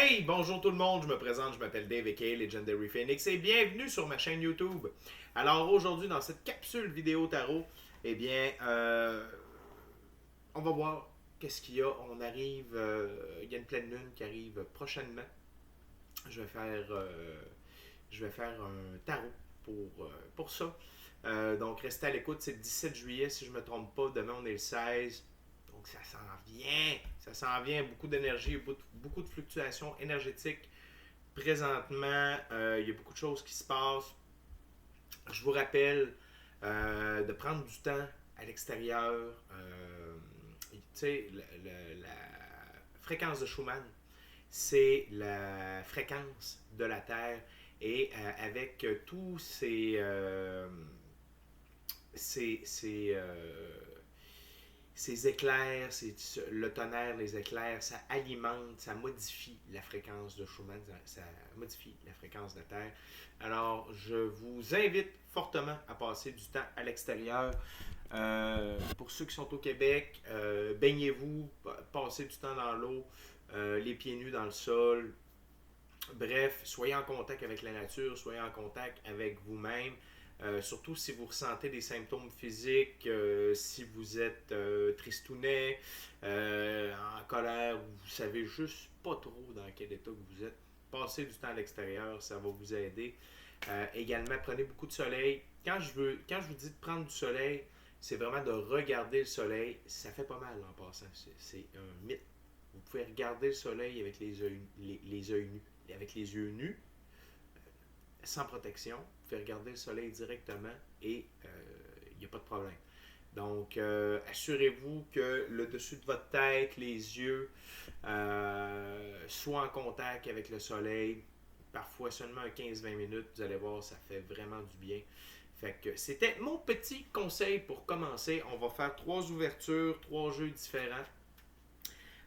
Hey, bonjour tout le monde, je me présente, je m'appelle Dave aka Legendary Phoenix et bienvenue sur ma chaîne YouTube. Alors aujourd'hui dans cette capsule vidéo tarot, eh bien, on va voir qu'est-ce qu'il y a. On arrive, il y a une pleine lune qui arrive prochainement. Je vais faire, euh, je vais faire un tarot pour ça. Donc restez à l'écoute, c'est le 17 juillet si je ne me trompe pas, demain on est le 16. Donc ça s'en vient, beaucoup d'énergie, beaucoup de fluctuations énergétiques. Présentement, il y a beaucoup de choses qui se passent. Je vous rappelle de prendre du temps à l'extérieur. Tu sais, la fréquence de Schumann, c'est la fréquence de la Terre. Et avec tous ces éclairs, le tonnerre, les éclairs, ça alimente, ça modifie la fréquence de Schumann, ça modifie la fréquence de la Terre. Alors, je vous invite fortement à passer du temps à l'extérieur. Pour ceux qui sont au Québec, baignez-vous, passez du temps dans l'eau, les pieds nus dans le sol. Bref, soyez en contact avec la nature, soyez en contact avec vous-même. Surtout si vous ressentez des symptômes physiques, si vous êtes tristounet, en colère, vous savez juste pas trop dans quel état que vous êtes, passez du temps à l'extérieur, ça va vous aider. Également, prenez beaucoup de soleil. Quand je vous dis de prendre du soleil, c'est vraiment de regarder le soleil. Ça fait pas mal en passant, c'est un mythe. Vous pouvez regarder le soleil avec les yeux nus. Avec les yeux nus, sans protection, vous pouvez regarder le soleil directement et il n'y a pas de problème. Donc, assurez-vous que le dessus de votre tête, les yeux, soient en contact avec le soleil. Parfois seulement 15-20 minutes, vous allez voir, ça fait vraiment du bien. Fait que c'était mon petit conseil pour commencer. On va faire 3 ouvertures, 3 jeux différents.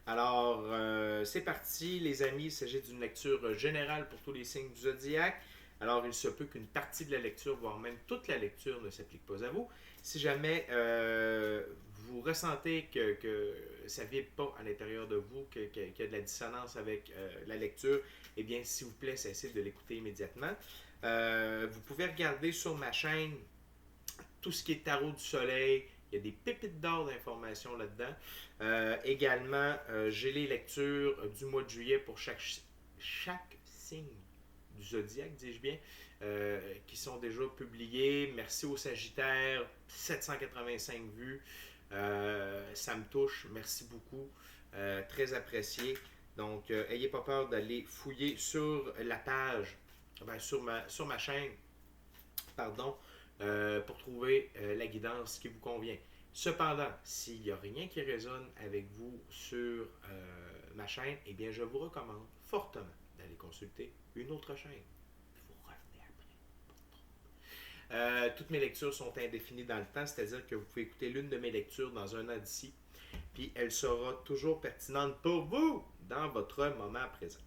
Alors, c'est parti, les amis. Il s'agit d'une lecture générale pour tous les signes du zodiaque. Alors, il se peut qu'une partie de la lecture, voire même toute la lecture, ne s'applique pas à vous. Si jamais vous ressentez que ça ne vibre pas à l'intérieur de vous, qu'il y a de la dissonance avec la lecture, eh bien, s'il vous plaît, cessez de l'écouter immédiatement. Vous pouvez regarder sur ma chaîne tout ce qui est tarot du soleil. Il y a des pépites d'or d'informations là-dedans. Également, j'ai les lectures du mois de juillet pour chaque signe du zodiaque, dis-je bien, qui sont déjà publiées. Merci au Sagittaire, 785 vues. Ça me touche, merci beaucoup. Très apprécié. Donc, ayez pas peur d'aller fouiller sur la page, sur ma chaîne, pardon, pour trouver la guidance qui vous convient. Cependant, s'il n'y a rien qui résonne avec vous sur ma chaîne, eh bien, je vous recommande fortement d'aller consulter une autre chaîne. Vous revenez après. Toutes mes lectures sont indéfinies dans le temps, c'est-à-dire que vous pouvez écouter l'une de mes lectures dans un an d'ici, puis elle sera toujours pertinente pour vous dans votre moment présent.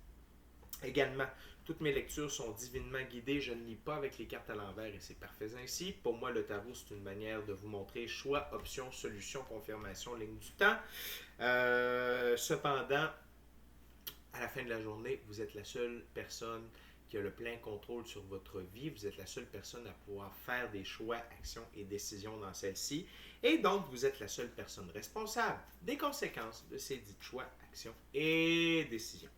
Également, toutes mes lectures sont divinement guidées. Je ne lis pas avec les cartes à l'envers et c'est parfait ainsi. Pour moi, le tarot, c'est une manière de vous montrer choix, option, solution, confirmation, ligne du temps. Cependant, à la fin de la journée, vous êtes la seule personne qui a le plein contrôle sur votre vie. Vous êtes la seule personne à pouvoir faire des choix, actions et décisions dans celle-ci. Et donc, vous êtes la seule personne responsable des conséquences de ces dits choix, actions et décisions.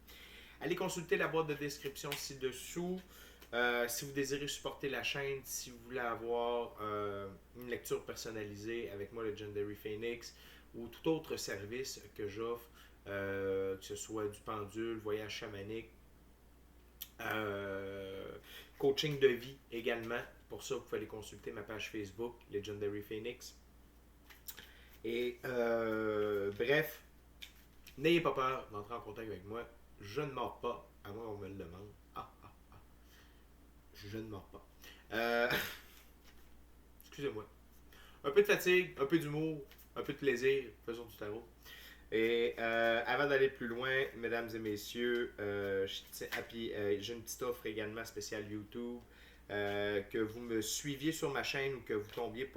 Allez consulter la boîte de description ci-dessous. Si vous désirez supporter la chaîne, si vous voulez avoir une lecture personnalisée avec moi, Legendary Phoenix, ou tout autre service que j'offre, que ce soit du pendule, voyage chamanique, coaching de vie également. Pour ça, vous pouvez aller consulter ma page Facebook, Legendary Phoenix. Et bref, n'ayez pas peur d'entrer en contact avec moi. Je ne mords pas, à moins qu'on me le demande. Je ne mords pas. Excusez-moi. Un peu de fatigue, un peu d'humour, un peu de plaisir. Faisons du tarot. Et avant d'aller plus loin, mesdames et messieurs, j'ai une petite offre également spéciale YouTube. Que vous me suiviez sur ma chaîne ou que vous tombiez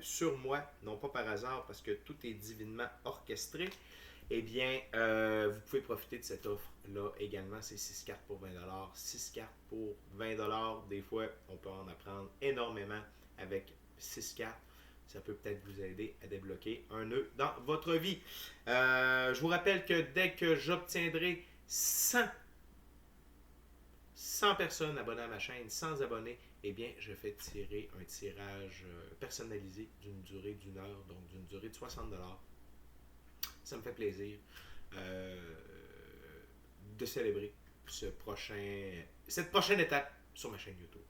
sur moi, non pas par hasard, parce que tout est divinement orchestré, eh bien, vous pouvez profiter de cette offre Là également, c'est 6 cartes pour 20 6 cartes pour 20 des fois, on peut en apprendre énormément avec 6 cartes. Ça peut peut-être vous aider à débloquer un nœud dans votre vie. Je vous rappelle que dès que j'obtiendrai 100 personnes abonnées à ma chaîne, 100 abonnés, eh bien, je fais tirer un tirage personnalisé d'une durée d'une heure, donc d'une durée de 60 $. Ça me fait plaisir de célébrer cette prochaine étape sur ma chaîne YouTube.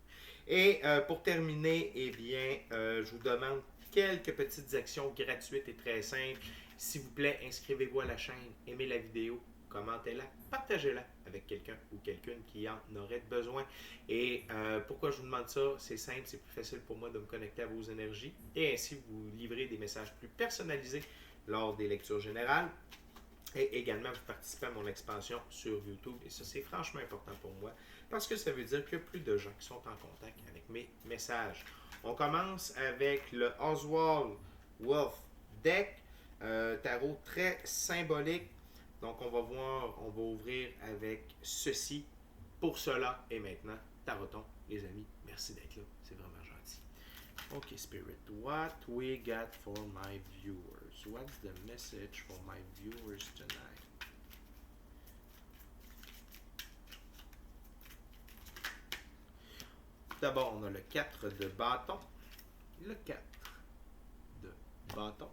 Et pour terminer, eh bien, je vous demande quelques petites actions gratuites et très simples. S'il vous plaît, inscrivez-vous à la chaîne, aimez la vidéo, commentez-la, partagez-la avec quelqu'un ou quelqu'une qui en aurait besoin. Et pourquoi je vous demande ça? C'est simple, c'est plus facile pour moi de me connecter à vos énergies et ainsi vous livrer des messages plus personnalisés lors des lectures générales. Et également, vous participez à mon expansion sur YouTube. Et ça, c'est franchement important pour moi parce que ça veut dire qu'il y a plus de gens qui sont en contact avec mes messages. On commence avec le Oswald Wolf Deck. Tarot très symbolique. Donc, on va ouvrir avec ceci. Pour cela, et maintenant, taroton, les amis. Merci d'être là. C'est vraiment gentil. Ok, Spirit. What we got for my viewers? What's the message for my viewers tonight? D'abord, on a le 4 de bâton. Le 4 de bâton.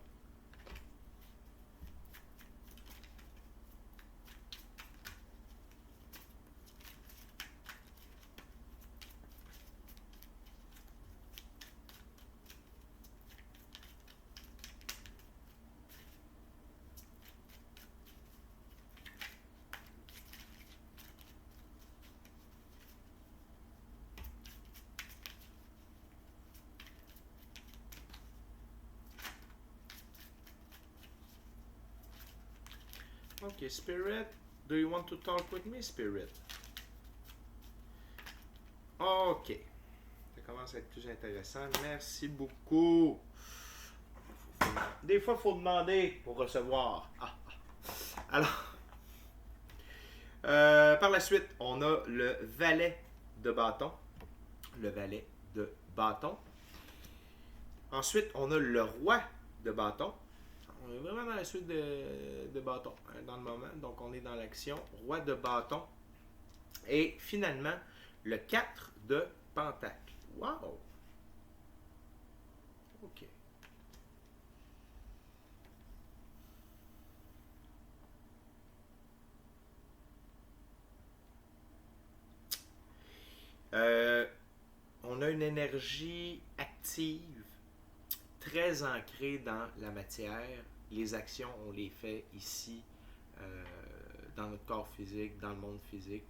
Ok, Spirit. Do you want to talk with me, Spirit? Ok. Ça commence à être plus intéressant. Merci beaucoup. Des fois, il faut demander pour recevoir. Alors, par la suite, on a le valet de bâton. Le valet de bâton. Ensuite, on a le roi de bâton. On est vraiment dans la suite de bâton dans le moment. Donc, on est dans l'action. Roi de bâton. Et finalement, le 4 de pentacle. Wow! OK. On a une énergie active, très ancrée dans la matière. Les actions, on les fait ici, dans notre corps physique, dans le monde physique.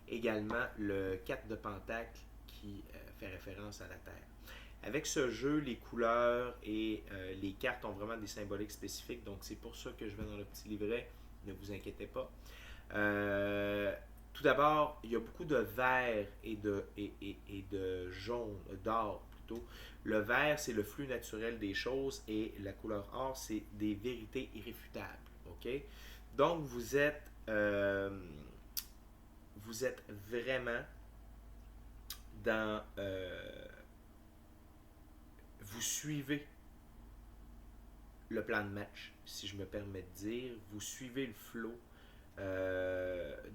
Également, le 4 de pentacle qui fait référence à la Terre. Avec ce jeu, les couleurs et les cartes ont vraiment des symboliques spécifiques. Donc, c'est pour ça que je vais dans le petit livret. Ne vous inquiétez pas. Tout d'abord, il y a beaucoup de vert et de jaune, d'or plutôt. Le vert, c'est le flux naturel des choses et la couleur or, c'est des vérités irréfutables. OK? Donc, vous êtes vraiment dans... vous suivez le plan de match, si je me permets de dire. Vous suivez le flow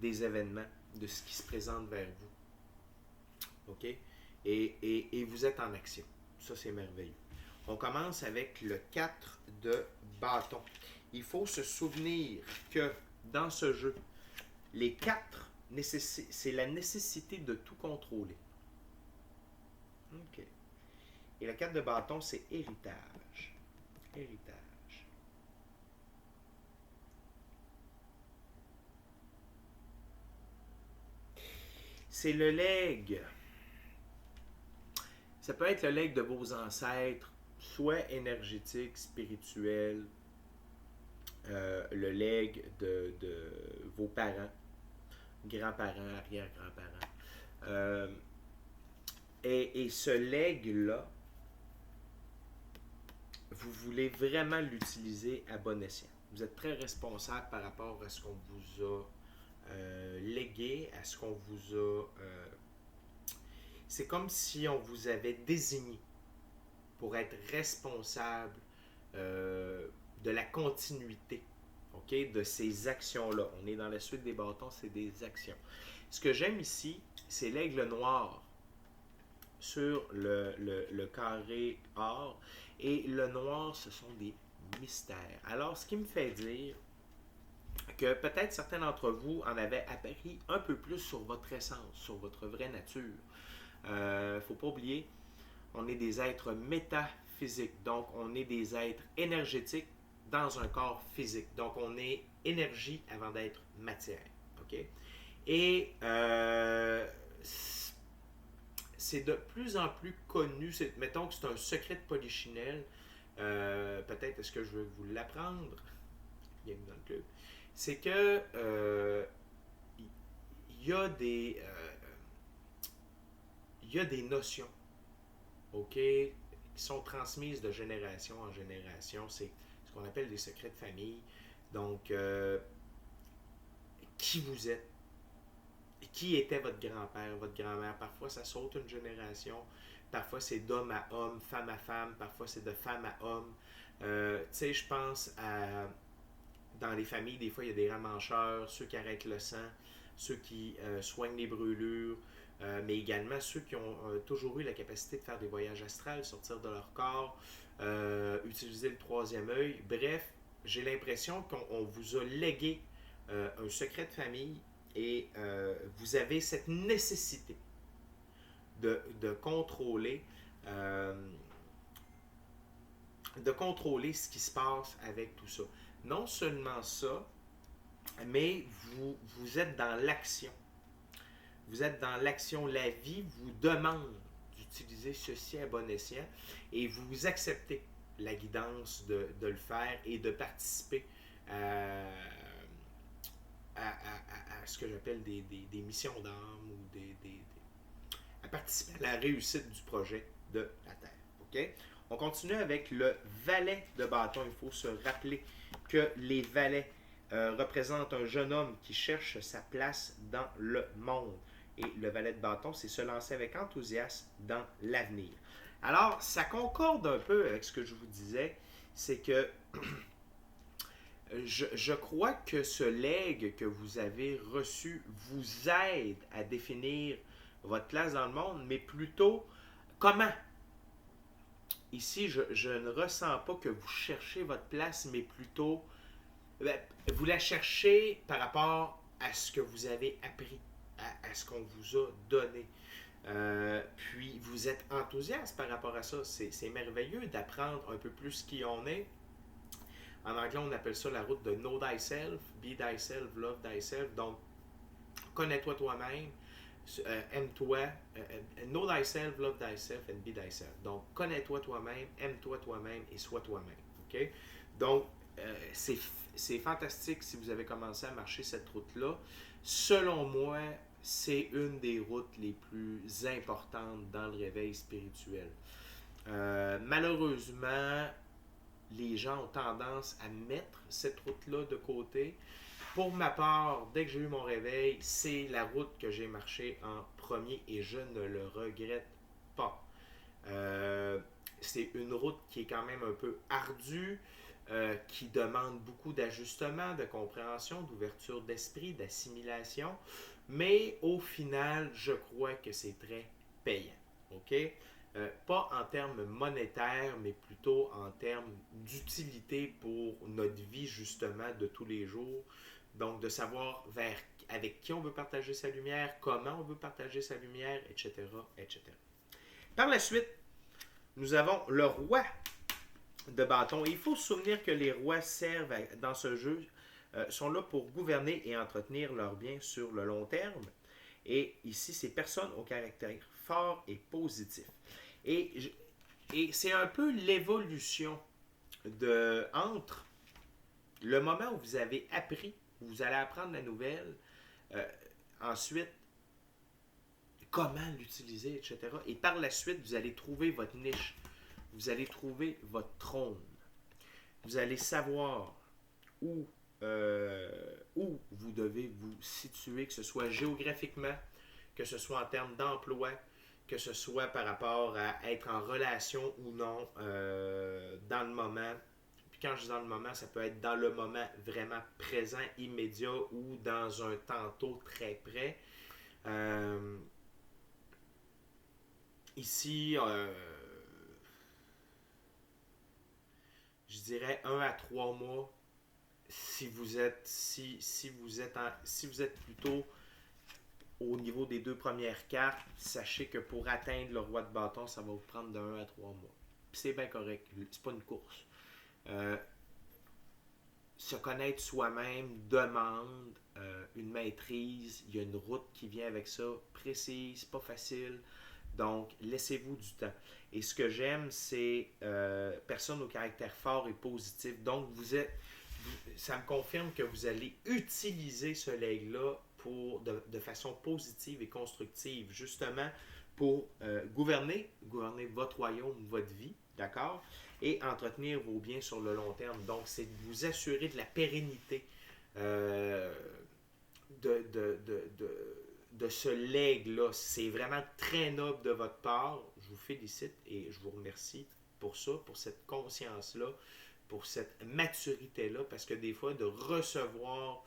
des événements, de ce qui se présente vers vous. OK? Et vous êtes en action. Ça, c'est merveilleux. On commence avec le 4 de bâton. Il faut se souvenir que dans ce jeu, les 4, c'est la nécessité de tout contrôler. OK. Et la 4 de bâton, c'est héritage. Héritage. C'est le legs. Ça peut être le legs de vos ancêtres, soit énergétique, spirituel, le legs de vos parents, grands-parents, arrière-grands-parents. Et ce legs-là, vous voulez vraiment l'utiliser à bon escient. Vous êtes très responsable par rapport à ce qu'on vous a légué, à ce qu'on vous a... c'est comme si on vous avait désigné pour être responsable de la continuité, ok, de ces actions-là. On est dans la suite des bâtons, c'est des actions. Ce que j'aime ici, c'est l'aigle noir sur le carré or. Et le noir, ce sont des mystères. Alors, ce qui me fait dire que peut-être certains d'entre vous en avaient appris un peu plus sur votre essence, sur votre vraie nature. Il ne faut pas oublier, on est des êtres métaphysiques. Donc, on est des êtres énergétiques dans un corps physique. Donc, on est énergie avant d'être matière. OK? Et c'est de plus en plus connu. Mettons que c'est un secret de Polichinelle. Peut-être est-ce que je vais vous l'apprendre. Bienvenue dans le club. C'est que il y a des notions, ok, qui sont transmises de génération en génération. C'est ce qu'on appelle des secrets de famille. Donc, qui vous êtes, qui était votre grand-père, votre grand-mère. Parfois, ça saute une génération. Parfois, c'est d'homme à homme, femme à femme. Parfois, c'est de femme à homme. Tu sais, je pense à... Dans les familles, des fois, il y a des ramancheurs, ceux qui arrêtent le sang, ceux qui soignent les brûlures, mais également ceux qui ont toujours eu la capacité de faire des voyages astrales, sortir de leur corps, utiliser le troisième œil. Bref, j'ai l'impression qu'on vous a légué un secret de famille et vous avez cette nécessité de contrôler ce qui se passe avec tout ça. Non seulement ça, mais vous êtes dans l'action. Vous êtes dans l'action. La vie vous demande d'utiliser ceci à bon escient et vous acceptez la guidance de le faire et de participer à ce que j'appelle des missions d'âme ou à participer à la réussite du projet de la Terre. OK? On continue avec le valet de bâton. Il faut se rappeler que les valets représentent un jeune homme qui cherche sa place dans le monde. Et le valet de bâton, c'est se lancer avec enthousiasme dans l'avenir. Alors, ça concorde un peu avec ce que je vous disais, c'est que je crois que ce legs que vous avez reçu vous aide à définir votre place dans le monde, mais plutôt comment. Ici, je ne ressens pas que vous cherchez votre place, mais plutôt vous la cherchez par rapport à ce que vous avez appris, à ce qu'on vous a donné. Puis vous êtes enthousiaste par rapport à ça. C'est merveilleux d'apprendre un peu plus qui on est. En anglais, on appelle ça la route de Know Thyself, Be Thyself, Love Thyself. Donc, connais-toi toi-même, aime-toi, Know Thyself, Love Thyself and Be Thyself. Donc, connais-toi toi-même, aime-toi toi-même et sois toi-même. Okay? Donc, c'est fantastique si vous avez commencé à marcher cette route-là. Selon moi, c'est une des routes les plus importantes dans le réveil spirituel. Malheureusement, les gens ont tendance à mettre cette route-là de côté. Pour ma part, dès que j'ai eu mon réveil, c'est la route que j'ai marchée en premier et je ne le regrette pas. C'est une route qui est quand même un peu ardue, qui demande beaucoup d'ajustement, de compréhension, d'ouverture d'esprit, d'assimilation, mais au final, je crois que c'est très payant. OK? Pas en termes monétaires, mais plutôt en termes d'utilité pour notre vie, justement, de tous les jours. Donc, de savoir avec qui on veut partager sa lumière, comment on veut partager sa lumière, etc., etc. Par la suite, nous avons le roi de bâton. Et il faut se souvenir que les rois servent dans ce jeu, sont là pour gouverner et entretenir leurs biens sur le long terme. Et ici, c'est personne au caractère fort et positif. Et c'est un peu l'évolution entre le moment où vous avez appris, où vous allez apprendre la nouvelle, ensuite, comment l'utiliser, etc. Et par la suite, vous allez trouver votre niche. Vous allez trouver votre trône. Vous allez savoir où où vous devez vous situer, que ce soit géographiquement, que ce soit en termes d'emploi, que ce soit par rapport à être en relation ou non dans le moment. Puis quand je dis dans le moment, ça peut être dans le moment vraiment présent, immédiat ou dans un tantôt très près. Ici, je dirais 1 à 3 mois si vous êtes si vous êtes plutôt au niveau des 2 premières cartes, sachez que pour atteindre le roi de bâton, ça va vous prendre de 1 à 3 mois. Puis c'est bien correct, c'est pas une course. Euh, Se connaître soi-même demande une maîtrise, il y a une route qui vient avec ça, précise, pas facile. Donc, laissez-vous du temps. Et ce que j'aime, c'est personne au caractère fort et positif. Donc, ça me confirme que vous allez utiliser ce legs-là de façon positive et constructive, justement pour gouverner votre royaume, votre vie, d'accord? Et entretenir vos biens sur le long terme. Donc, c'est de vous assurer de la pérennité euh, de, de, de, de, de ce legs-là. C'est vraiment très noble de votre part. Je vous félicite et je vous remercie pour ça, pour cette conscience-là, pour cette maturité-là, parce que des fois, de recevoir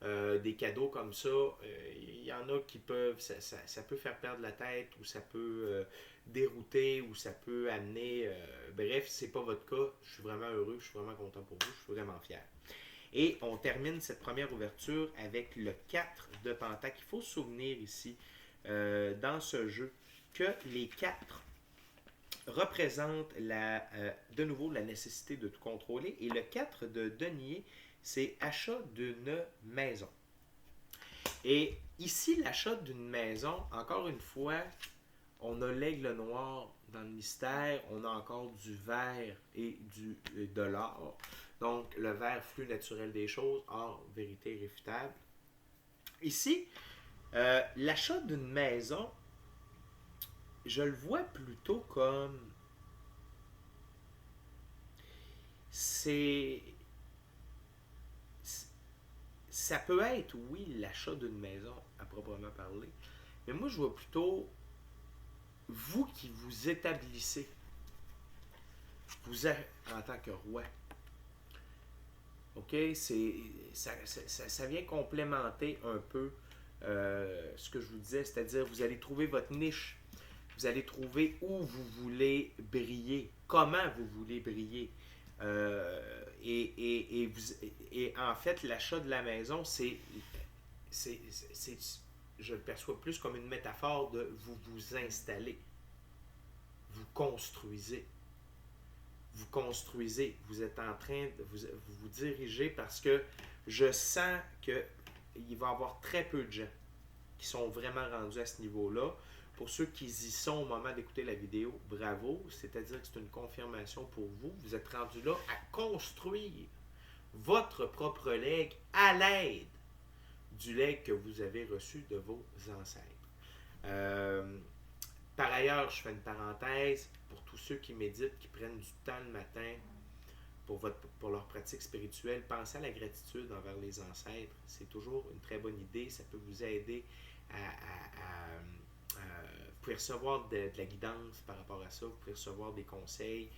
des cadeaux comme ça, il y en a qui peuvent, ça peut faire perdre la tête, ou ça peut dérouter, ou ça peut amener, bref, c'est pas votre cas, je suis vraiment heureux, je suis vraiment content pour vous, je suis vraiment fier. Et on termine cette première ouverture avec le 4 de Pentacle. Il faut se souvenir ici, dans ce jeu, que les 4 représentent de nouveau la nécessité de tout contrôler. Et le 4 de denier, c'est achat d'une maison. Et ici, l'achat d'une maison, encore une fois, on a l'aigle noir dans le mystère, on a encore du vert et de l'or. Donc, le vert, flux naturel des choses, or, vérité irréfutable. Ici, l'achat d'une maison, je le vois plutôt comme... Ça peut être, oui, l'achat d'une maison, à proprement parler. Mais moi, je vois plutôt vous qui vous établissez, vous en tant que roi. OK? Ça vient complémenter un peu ce que je vous disais, c'est-à-dire vous allez trouver votre niche. Vous allez trouver où vous voulez briller, comment vous voulez briller. Et en fait, l'achat de la maison, je le perçois plus comme une métaphore de vous vous installez, vous construisez. Vous construisez, vous êtes en train de vous diriger parce que je sens qu'il va y avoir très peu de gens qui sont vraiment rendus à ce niveau-là. Pour ceux qui y sont au moment d'écouter la vidéo, bravo, c'est-à-dire que c'est une confirmation pour vous. Vous êtes rendus là à construire votre propre legs à l'aide du legs que vous avez reçu de vos ancêtres. Par ailleurs, je fais une parenthèse pour tous ceux qui méditent, qui prennent du temps le matin pour leur pratique spirituelle. Pensez à la gratitude envers les ancêtres. C'est toujours une très bonne idée. Ça peut vous aider vous pouvez recevoir de la guidance par rapport à ça. Vous pouvez recevoir des conseils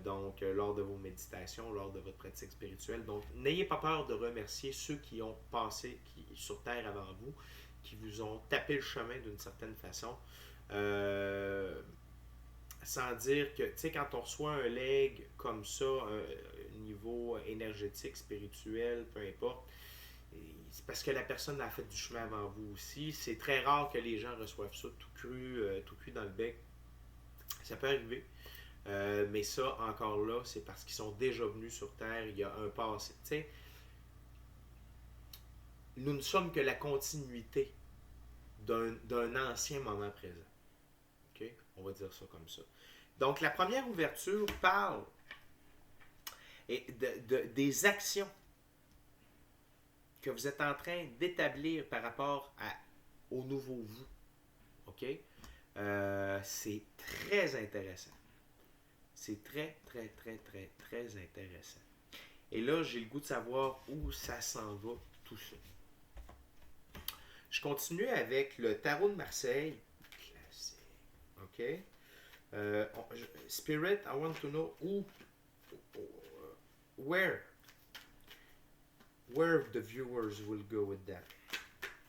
lors de vos méditations, lors de votre pratique spirituelle. Donc, n'ayez pas peur de remercier ceux qui ont passé sur Terre avant vous, qui vous ont tapé le chemin d'une certaine façon. Sans dire que, tu sais, quand on reçoit un leg comme ça, niveau énergétique, spirituel, peu importe, c'est parce que la personne a fait du chemin avant vous aussi. C'est très rare que les gens reçoivent ça tout cuit dans le bec. Ça peut arriver. Mais ça, encore là, c'est parce qu'ils sont déjà venus sur Terre. Il y a un passé. Tu sais, nous ne sommes que la continuité d'un ancien moment présent. Okay? On va dire ça comme ça. Donc, la première ouverture parle des actions que vous êtes en train d'établir par rapport au nouveau vous. OK? C'est très intéressant. C'est très, très, très, très, très intéressant. Et là, j'ai le goût de savoir où ça s'en va, tout ça. Je continue avec le tarot de Marseille. Classique. OK? Spirit, I want to know where the viewers will go with that.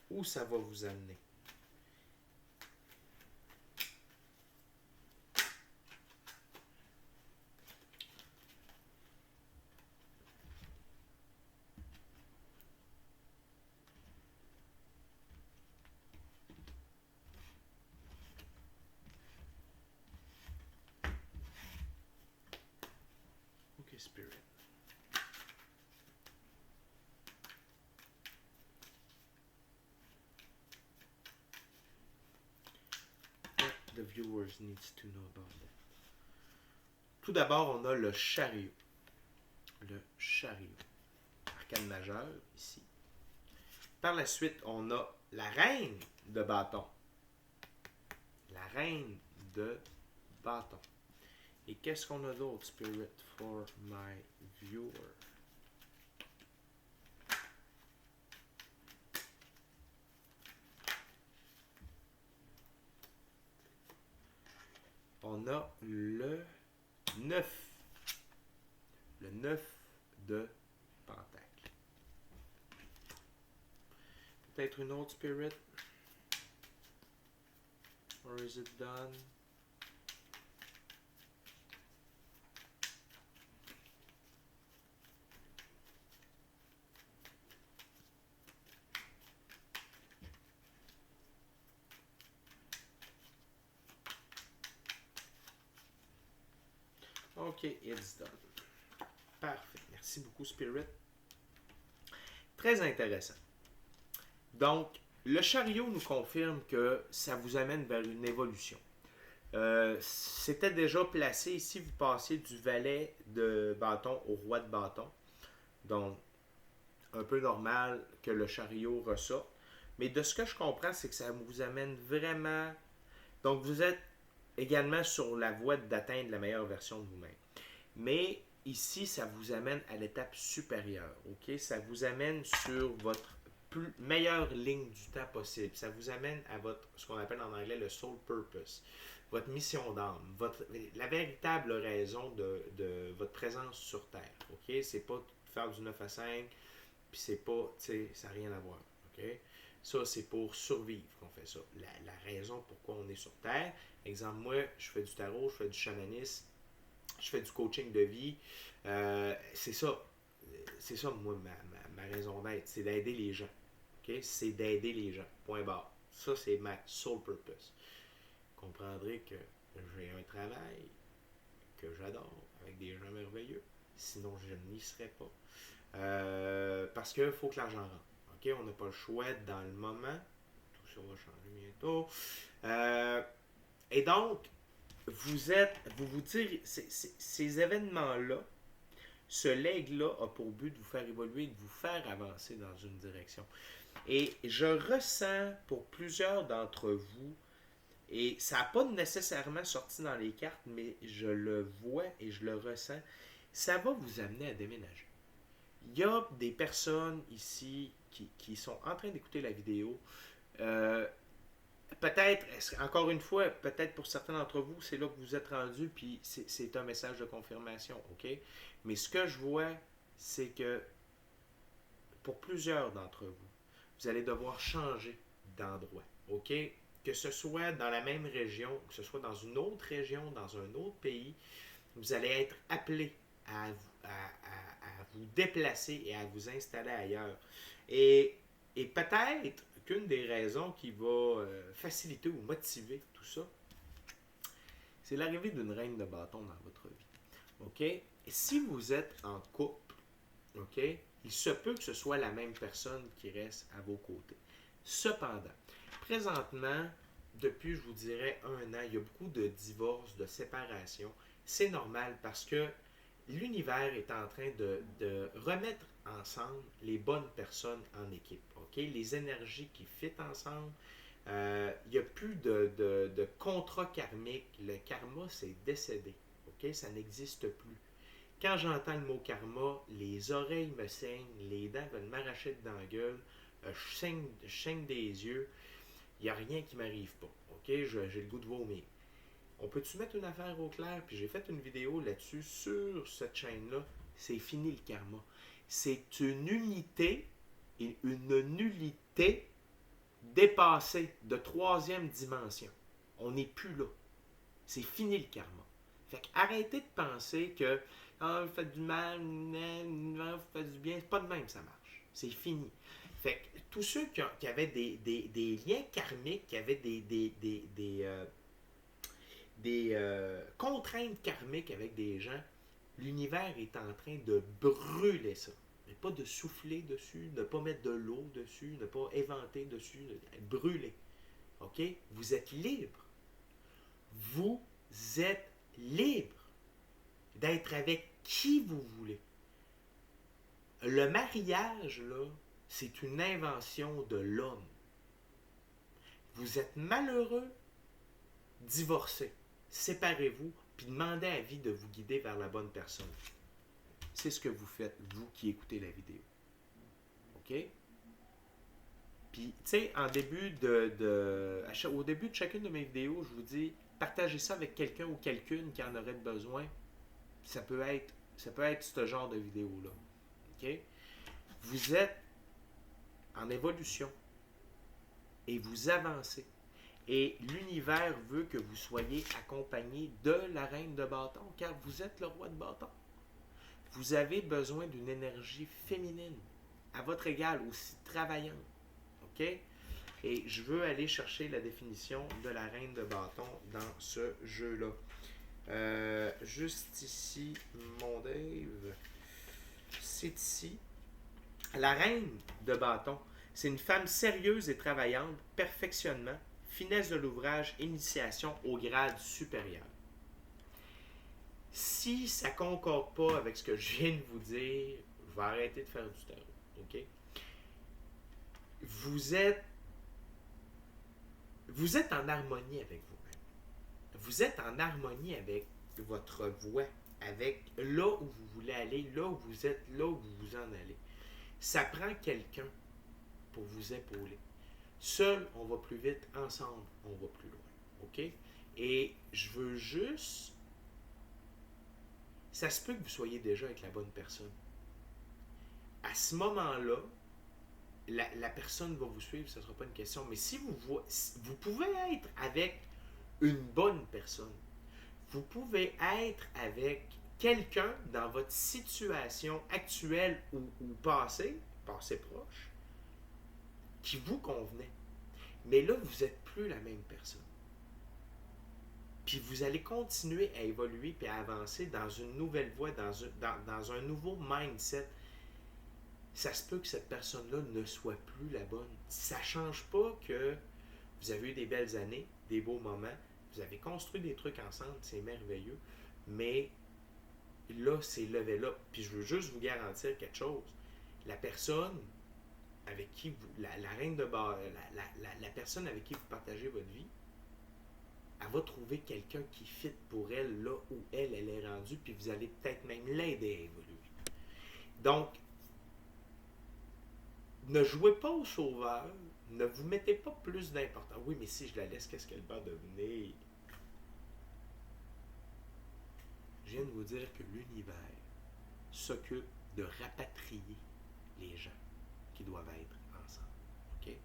Où ça va vous amener? OK, Spirit. What the viewers needs to know about that. Tout d'abord, on a le chariot. Le chariot. Arcane majeur, ici. Par la suite, on a la reine de bâton. La reine de bâton. Et qu'est-ce qu'on a d'autre, Spirit, for my viewer? On a le 9. Le 9 de pentacle. Peut-être une autre, Spirit? Or is it done? OK, it's done. Parfait. Merci beaucoup, Spirit. Très intéressant. Donc, le chariot nous confirme que ça vous amène vers une évolution. C'était déjà placé ici, vous passez du valet de bâton au roi de bâton. Donc, un peu normal que le chariot ressorte. Mais de ce que je comprends, c'est que ça vous amène vraiment... Donc, vous êtes également sur la voie d'atteindre la meilleure version de vous-même. Mais ici, ça vous amène à l'étape supérieure. OK? Ça vous amène sur votre meilleure ligne du temps possible. Ça vous amène à votre, ce qu'on appelle en anglais le soul purpose. Votre mission d'âme. La véritable raison de votre présence sur Terre. OK? C'est pas faire du 9 à 5, puis c'est pas, tu sais, ça n'a rien à voir. OK? Ça, c'est pour survivre qu'on fait ça. La raison pourquoi on est sur Terre. Exemple, moi, je fais du tarot, je fais du chamanisme, je fais du coaching de vie. C'est ça. C'est ça, moi, ma raison d'être. C'est d'aider les gens. Okay? C'est d'aider les gens. Point barre. Ça, c'est ma sole purpose. Vous comprendrez que j'ai un travail que j'adore avec des gens merveilleux. Sinon, je n'y serais pas. Parce qu'il faut que l'argent rentre. Okay? On n'a pas le choix dans le moment. Tout ça va changer bientôt. Et donc, vous vous direz, ces événements-là, ce leg-là a pour but de vous faire évoluer, de vous faire avancer dans une direction. Et je ressens pour plusieurs d'entre vous, et ça n'a pas nécessairement sorti dans les cartes, mais je le vois et je le ressens, ça va vous amener à déménager. Il y a des personnes ici qui sont en train d'écouter la vidéo. Peut-être, encore une fois, peut-être pour certains d'entre vous, c'est là que vous êtes rendus, puis c'est un message de confirmation, OK? Mais ce que je vois, c'est que pour plusieurs d'entre vous, vous allez devoir changer d'endroit, OK? Que ce soit dans la même région, que ce soit dans une autre région, dans un autre pays, vous allez être appelé à vous déplacer et à vous installer ailleurs. Et peut-être qu'une des raisons qui va faciliter ou motiver tout ça, c'est l'arrivée d'une reine de bâton dans votre vie. OK? Et si vous êtes en couple, OK? Il se peut que ce soit la même personne qui reste à vos côtés. Cependant, présentement, depuis, je vous dirais, 1 an, il y a beaucoup de divorces, de séparations. C'est normal parce que l'univers est en train de remettre ensemble les bonnes personnes en équipe. Okay? Les énergies qui fit ensemble. Il n'y a plus de contrat karmique. Le karma, c'est décédé. Okay? Ça n'existe plus. Quand j'entends le mot karma, les oreilles me saignent, les dents veulent m'arracher dans la gueule, je saigne des yeux, il n'y a rien qui m'arrive pas. OK? J'ai le goût de vomir. On peut-tu mettre une affaire au clair? Puis j'ai fait une vidéo là-dessus sur cette chaîne-là. C'est fini le karma. C'est une unité et une nullité dépassée de troisième dimension. On n'est plus là. C'est fini le karma. Fait que arrêtez de penser que vous faites du mal, vous faites du bien. C'est pas de même ça marche. C'est fini. Fait que tous ceux qui avaient des liens karmiques, qui avaient des contraintes karmiques avec des gens, l'univers est en train de brûler ça. Mais pas de souffler dessus, ne pas mettre de l'eau dessus, ne pas éventer dessus, brûler. OK? Vous êtes libre. Vous êtes libre d'être avec qui vous voulez. Le mariage, là, c'est une invention de l'homme. Vous êtes malheureux, divorcez. Séparez-vous, puis demandez à la vie de vous guider vers la bonne personne. C'est ce que vous faites, vous qui écoutez la vidéo. OK? Puis, tu sais, au début de chacune de mes vidéos, je vous dis, partagez ça avec quelqu'un ou quelqu'une qui en aurait besoin. Ça peut être ce genre de vidéo-là. OK? Vous êtes en évolution et vous avancez. Et l'univers veut que vous soyez accompagné de la reine de bâton, car vous êtes le roi de bâton. Vous avez besoin d'une énergie féminine, à votre égal, aussi travaillante. OK? Et je veux aller chercher la définition de la reine de bâton dans ce jeu-là. Juste ici, mon Dave. C'est ici. La reine de bâton, c'est une femme sérieuse et travaillante, perfectionnement, finesse de l'ouvrage, initiation au grade supérieur. Si ça ne concorde pas avec ce que je viens de vous dire, je vais arrêter de faire du tarot. OK? Vous êtes en harmonie avec vous-même. Vous êtes en harmonie avec votre voix, avec là où vous voulez aller, là où vous êtes, là où vous vous en allez. Ça prend quelqu'un pour vous épauler. Seul, on va plus vite. Ensemble, on va plus loin. OK? Et je veux juste... Ça se peut que vous soyez déjà avec la bonne personne. À ce moment-là, la personne va vous suivre, ce ne sera pas une question. Mais si vous pouvez être avec une bonne personne. Vous pouvez être avec quelqu'un dans votre situation actuelle ou passé proche, qui vous convenait. Mais là, vous n'êtes plus la même personne. Puis vous allez continuer à évoluer et à avancer dans une nouvelle voie, dans un nouveau mindset. Ça se peut que cette personne-là ne soit plus la bonne. Ça ne change pas que vous avez eu des belles années, des beaux moments, vous avez construit des trucs ensemble, c'est merveilleux, mais là, c'est level up. Puis je veux juste vous garantir quelque chose. La personne avec qui vous, la reine de bar, la personne avec qui vous partagez votre vie, elle va trouver quelqu'un qui fit pour elle là où elle est rendue, puis vous allez peut-être même l'aider à évoluer. Donc, ne jouez pas au sauveur, ne vous mettez pas plus d'importance. Oui, mais si je la laisse, qu'est-ce qu'elle va devenir? Je viens de vous dire que l'univers s'occupe de rapatrier les gens qui doivent être ensemble. OK?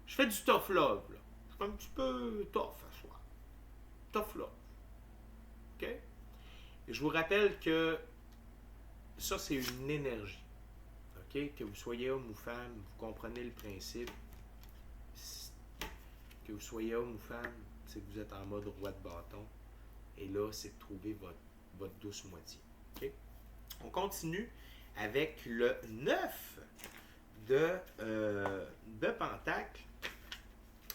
Je fais du tough love, là. Je suis un petit peu tough à soi. Tough love. OK? Et je vous rappelle que ça, c'est une énergie. OK? Que vous soyez homme ou femme, vous comprenez le principe. Que vous soyez homme ou femme, c'est que vous êtes en mode roi de bâton. Et là, c'est de trouver votre douce moitié. OK? On continue avec le 9 de Pentacle.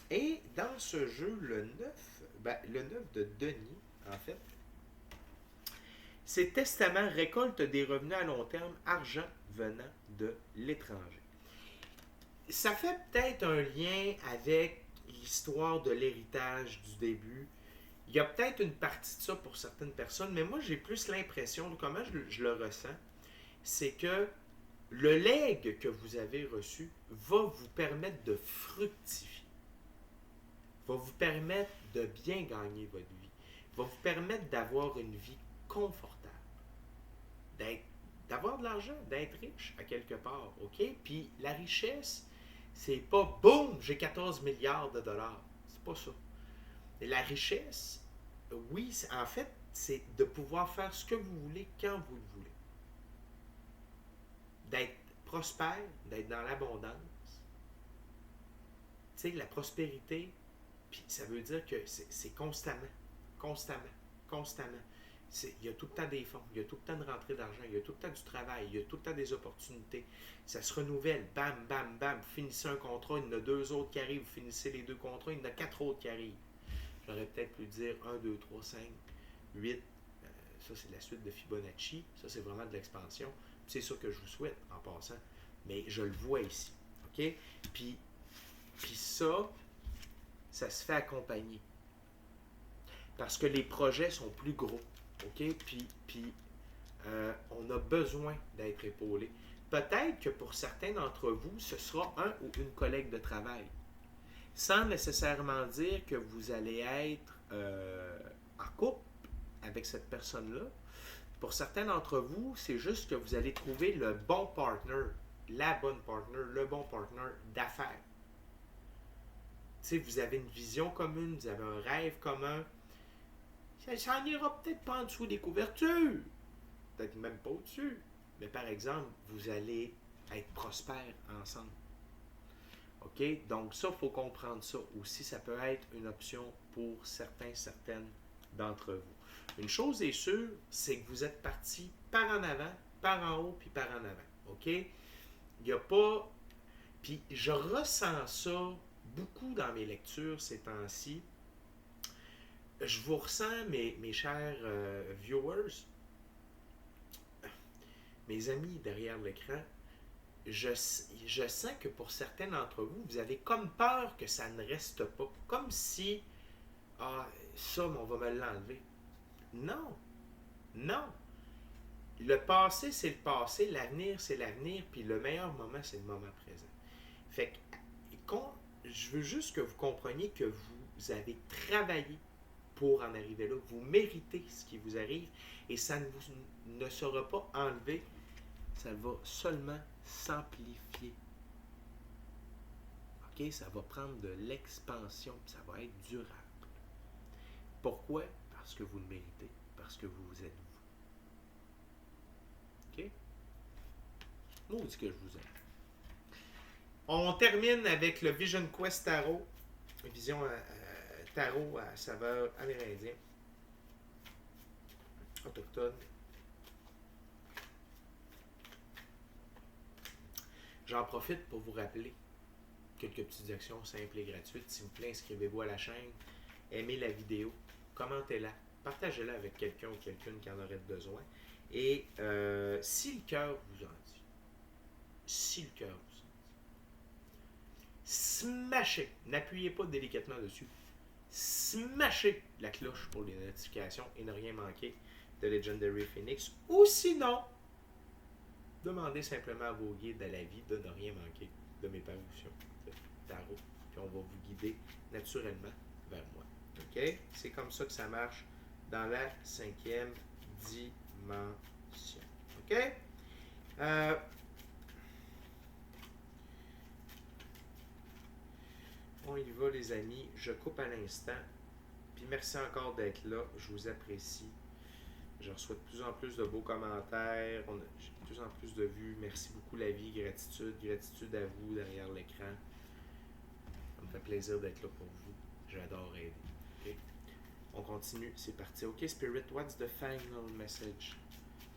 Et dans ce jeu, le 9 de Denis, en fait, c'est testament, récolte des revenus à long terme, argent venant de l'étranger. Ça fait peut-être un lien avec l'histoire de l'héritage du début. Il y a peut-être une partie de ça pour certaines personnes, mais moi, j'ai plus l'impression, comment je le ressens, c'est que le legs que vous avez reçu va vous permettre de fructifier, va vous permettre de bien gagner votre vie, va vous permettre d'avoir une vie confortable, d'être, d'avoir de l'argent, d'être riche à quelque part, OK? Puis la richesse, c'est pas boum, j'ai 14 milliards de dollars. C'est pas ça. Et la richesse, oui, en fait, c'est de pouvoir faire ce que vous voulez quand vous le voulez. D'être prospère, d'être dans l'abondance. Tu sais, la prospérité, puis ça veut dire que c'est constamment, constamment, constamment. Il y a tout le temps des fonds, il y a tout le temps de rentrée d'argent, il y a tout le temps du travail, il y a tout le temps des opportunités. Ça se renouvelle, bam, bam, bam. Vous finissez un contrat, il y en a 2 autres qui arrivent, vous finissez les 2 contrats, il y en a 4 autres qui arrivent. J'aurais peut-être pu dire 1, 2, 3, 5, 8. Ça, c'est la suite de Fibonacci. Ça, c'est vraiment de l'expansion. C'est ça que je vous souhaite en passant. Mais je le vois ici. OK? Puis ça se fait accompagner. Parce que les projets sont plus gros. OK? Puis on a besoin d'être épaulé. Peut-être que pour certains d'entre vous, ce sera un ou une collègue de travail. Sans nécessairement dire que vous allez être en couple avec cette personne-là. Pour certains d'entre vous, c'est juste que vous allez trouver le bon partner, la bonne partner, le bon partner d'affaires. Tu sais, vous avez une vision commune, vous avez un rêve commun. Ça n'ira peut-être pas en dessous des couvertures, peut-être même pas au-dessus. Mais par exemple, vous allez être prospères ensemble. OK? Donc ça, il faut comprendre ça. Aussi, ça peut être une option pour certaines d'entre vous. Une chose est sûre, c'est que vous êtes parti par en avant, par en haut, puis par en avant. OK? Il n'y a pas... Puis je ressens ça beaucoup dans mes lectures ces temps-ci. Je vous ressens, mes chers viewers, mes amis derrière l'écran, je sens que pour certains d'entre vous, vous avez comme peur que ça ne reste pas. Comme si, ça, on va me l'enlever. Non, non. Le passé, c'est le passé, l'avenir, c'est l'avenir, puis le meilleur moment, c'est le moment présent. Fait que, je veux juste que vous compreniez que vous avez travaillé pour en arriver là. Vous méritez ce qui vous arrive et ça ne sera pas enlevé. Ça va seulement s'amplifier. OK? Ça va prendre de l'expansion, ça va être durable. Pourquoi? Parce que vous le méritez. Parce que vous êtes vous. OK? Moi, je dis que je vous aime. On termine avec le Vision Quest Tarot. Vision Tarot à saveur amérindien. Autochtone. J'en profite pour vous rappeler quelques petites actions simples et gratuites. S'il vous plaît, inscrivez-vous à la chaîne, aimez la vidéo, commentez-la, partagez-la avec quelqu'un ou quelqu'une qui en aurait besoin. Et si le cœur vous en dit, smashez, n'appuyez pas délicatement dessus, smashez la cloche pour les notifications et ne rien manquer de Legendary Phoenix. Ou sinon, demandez simplement à vos guides à la vie de ne rien manquer de mes parutions de tarot. Puis on va vous guider naturellement vers moi. OK? C'est comme ça que ça marche dans la 5e dimension. OK? On y va, les amis. Je coupe à l'instant. Puis merci encore d'être là. Je vous apprécie. Je reçois de plus en plus de beaux commentaires. J'ai de plus en plus de vues. Merci beaucoup, la vie. Gratitude. Gratitude à vous derrière l'écran. Ça me fait plaisir d'être là pour vous. J'adore aider. Okay? On continue. C'est parti. OK, Spirit, what's the final message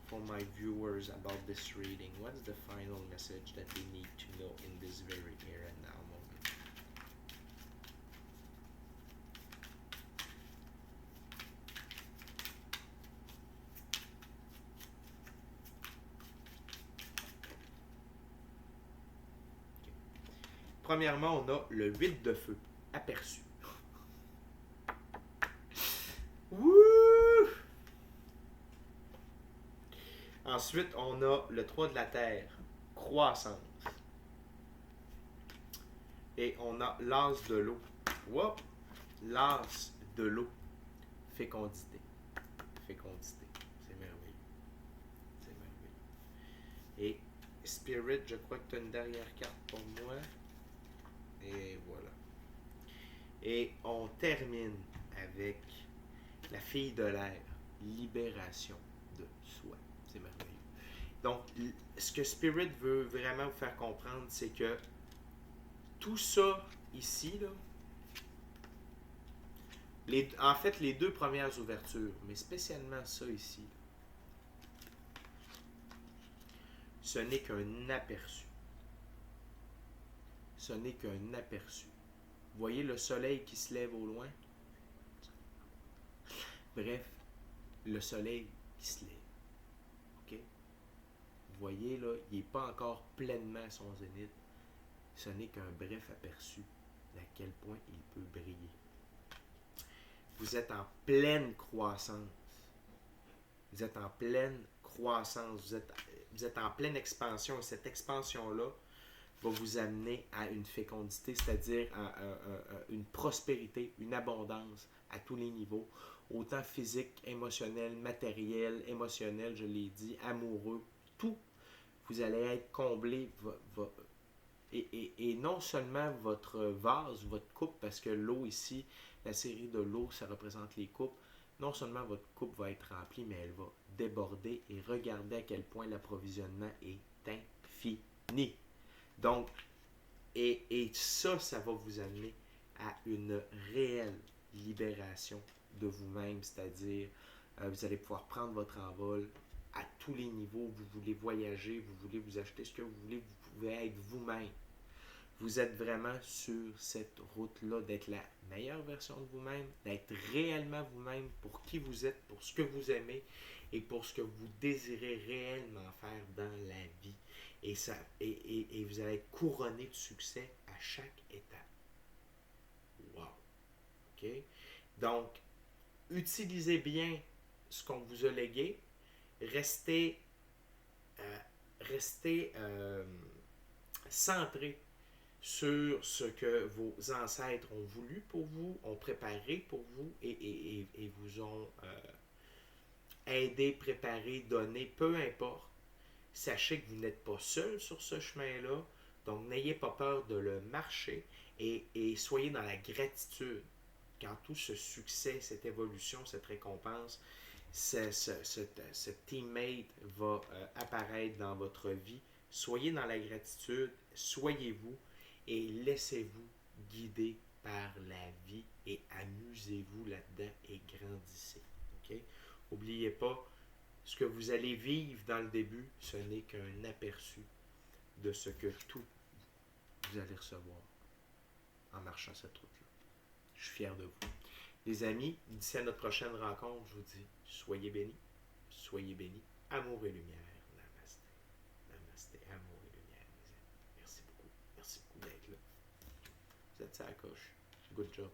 for my viewers about this reading? What's the final message that they need to know in this very here and now moment? Premièrement, on a le 8 de feu, aperçu. Ensuite, on a le 3 de la terre, croissance. Et on a l'as de l'eau. Whoop! L'as de l'eau, fécondité. Fécondité. C'est merveilleux. C'est merveilleux. Et Spirit, je crois que tu as une dernière carte pour moi. Et voilà. Et on termine avec la fille de l'air, libération de soi. C'est merveilleux. Donc, ce que Spirit veut vraiment vous faire comprendre, c'est que tout ça ici, là, en fait, les deux premières ouvertures, mais spécialement ça ici, ce n'est qu'un aperçu. Ce n'est qu'un aperçu. Vous voyez le soleil qui se lève au loin? Bref, le soleil qui se lève. OK? Vous voyez, là, il n'est pas encore pleinement à son zénith. Ce n'est qu'un bref aperçu d'à quel point il peut briller. Vous êtes en pleine croissance. Vous êtes en pleine croissance. Vous êtes en pleine expansion. Et cette expansion-là va vous amener à une fécondité, c'est-à-dire à une prospérité, une abondance à tous les niveaux, autant physique, émotionnel, matériel, émotionnel, je l'ai dit, amoureux, tout. Vous allez être comblé, et non seulement votre vase, votre coupe, parce que l'eau ici, la série de l'eau, ça représente les coupes, non seulement votre coupe va être remplie, mais elle va déborder, et regardez à quel point l'approvisionnement est infini. Donc, et ça va vous amener à une réelle libération de vous-même, c'est-à-dire vous allez pouvoir prendre votre envol à tous les niveaux. Vous voulez voyager, vous voulez vous acheter ce que vous voulez, vous pouvez être vous-même. Vous êtes vraiment sur cette route-là d'être la meilleure version de vous-même, d'être réellement vous-même pour qui vous êtes, pour ce que vous aimez et pour ce que vous désirez réellement faire dans la vie. Et vous allez être couronné de succès à chaque étape. Wow! OK? Donc, utilisez bien ce qu'on vous a légué. Restez centré sur ce que vos ancêtres ont voulu pour vous, ont préparé pour vous et vous ont aidé, préparé, donné, peu importe. Sachez que vous n'êtes pas seul sur ce chemin-là, donc n'ayez pas peur de le marcher et soyez dans la gratitude quand tout ce succès, cette évolution, cette récompense, ce teammate va apparaître dans votre vie. Soyez dans la gratitude, soyez-vous et laissez-vous guider par la vie et amusez-vous là-dedans et grandissez. Okay? N'oubliez pas, ce que vous allez vivre dans le début, ce n'est qu'un aperçu de ce que tout vous allez recevoir en marchant cette route-là. Je suis fier de vous. Les amis, d'ici à notre prochaine rencontre, je vous dis, soyez bénis, amour et lumière. Namasté. Namasté, amour et lumière, mes amis. Merci beaucoup d'être là. Vous êtes à la coche. Good job.